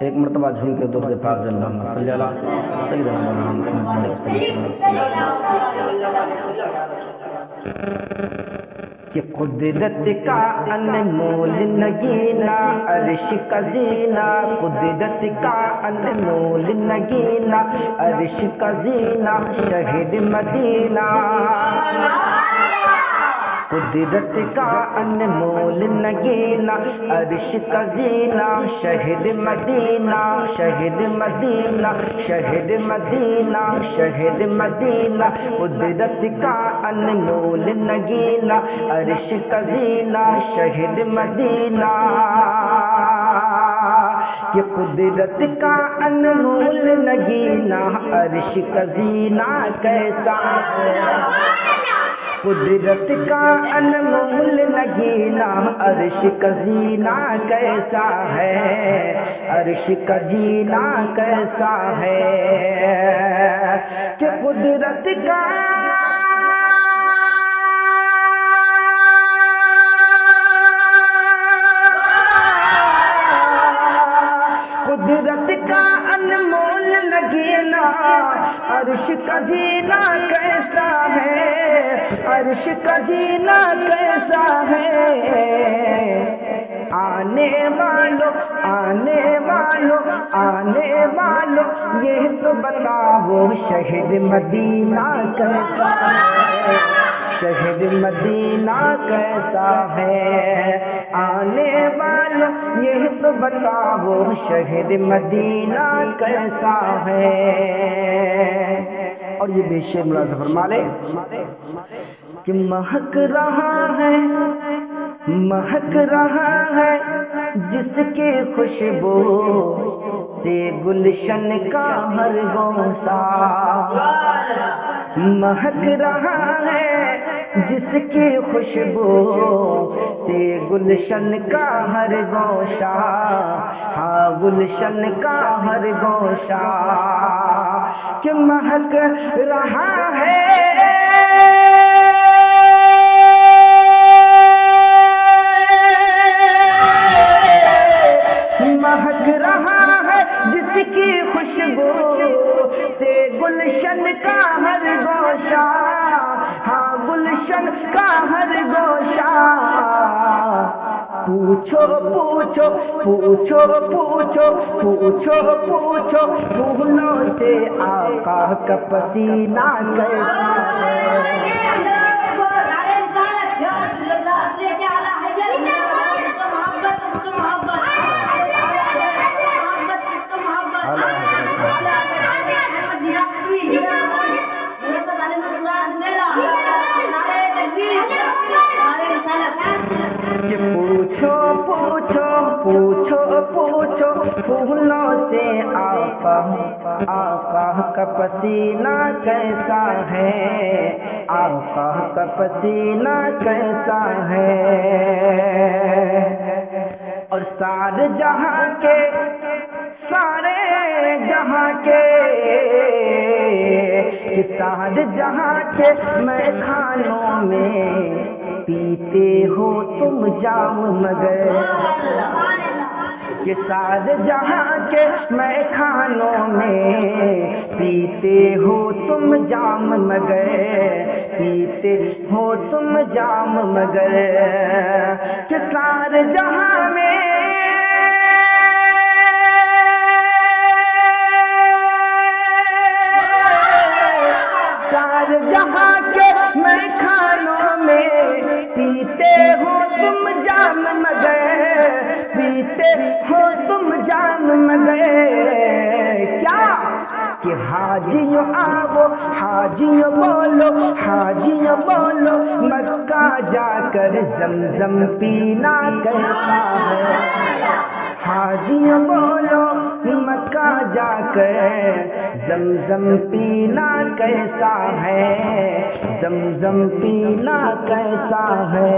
ایک مرتبہ جھوم کے درود پاک اللہم صلی اللہ سیدنا محمد کہ قدرت کا انمول نگینا عرش کا زینہ، قدرت کا انمول نگینا عرش کا زینہ شہر مدینہ، قدرت کا انمول نگینا عرش کا زینہ شہر مدینہ، شہر مدینہ، شہر مدینہ، شہر مدینہ، قدرت کا انمول نگینا عرش کا زینہ شہر مدینہ، کہ قدرت کا انمول نگینا عرش کا زینہ کیسا، قدرت کا انمول نگینا عرش کا زینہ کیسا ہے، عرش کا جینا کیسا ہے، کہ قدرت کا قدرت کا انمول نگینا عرش کا جینا کیسا ہے، عرش کا جینا کیسا ہے، آنے والوں آنے والوں آنے والوں یہ تو بتاؤ شہر مدینہ کیسا ہے، شہر مدینہ کیسا ہے، آنے والوں یہ تو بتاؤ شہر مدینہ کیسا ہے۔ اور یہ بے شعر ملاحظہ فرما لے کہ مہک رہا ہے، مہک رہا ہے جس کی خوشبو سے گلشن کا ہر گوشہ، مہک رہا ہے جس کی خوشبو سے گلشن کا ہر گوشہ، ہاں گلشن کا ہر گوشہ، کہ مہک رہا ہے مہک رہا ہے جس کی خوشبو سے گلشن کا ہر گوشہ، ہاں گلشن کا ہر گوشہ، پوچھو پوچھو پوچھو پوچھو پوچھو پوچھو پھولوں سے آقا کا پسینہ کیسا ہے، کہ پوچھو پوچھو پوچھو پوچھو پھولوں سے آقا کا پسینہ کیسا ہے، آقا کا پسینہ کیسا ہے، اور سارے جہاں کے سارے جہاں کے سارے جہاں کے میں کھانوں میں پیتے ہو تم جام مگر، کہ سارے جہاں کے میں کھانوں میں پیتے ہو تم جام مگر، پیتے ہو تم جام مگر، کہ سارے جہاں میں سارے جہاں کے میں کھانوں میں پیتے ہو تم جام مگر، پیتے ہو تم جام مگر، کیا کہ حاجیوں آؤ حاجیوں بولو حاجیوں بولو مکہ جا کر زمزم پینا کیسا ہے، حاجیوں بولو مکہ جا کر زمزم پینا کیسا ہے، زمزم پینا کیسا ہے۔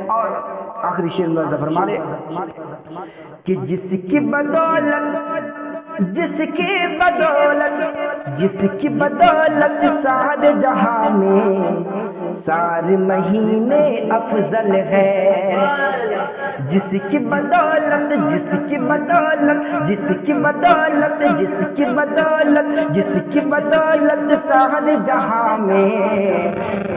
اور آخری شعر ملاحظہ فرما لے کہ جس کی بدولت جس کی بدولت جس کی بدولت سارے جہاں میں سارے مہینے افضل ہے، جس کی بدولت جس کی بدولت جس کی بدولت جس کی بدولت جس کی بدولت سارے جہاں میں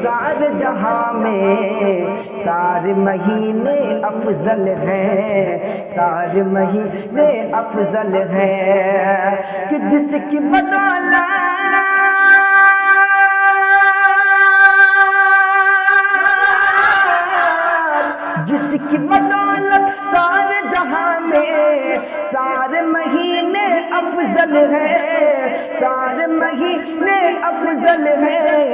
سارے جہاں میں سارے مہینے افضل ہیں سارے مہینے افضل ہیں کہ جس کی بدولت جس کی بدولت سارے جہاں میں سارے مہینے افضل ہیں سارے مہینے افضل ہیں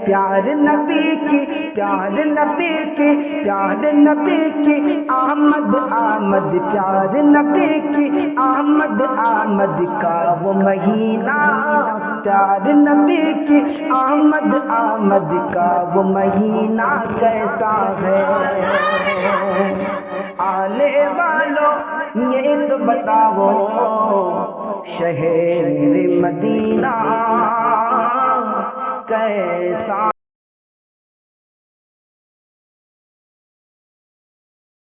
پیار نبی کی پیار نبی کی پیار نبی کی آمد آمد پیار نبی کی آمد آمد کا وہ مہینہ پیار نبی کی آمد آمد کا وہ مہینہ کیسا ہے آنے والوں یہ تو بتاؤ شہر مدینہ کیسا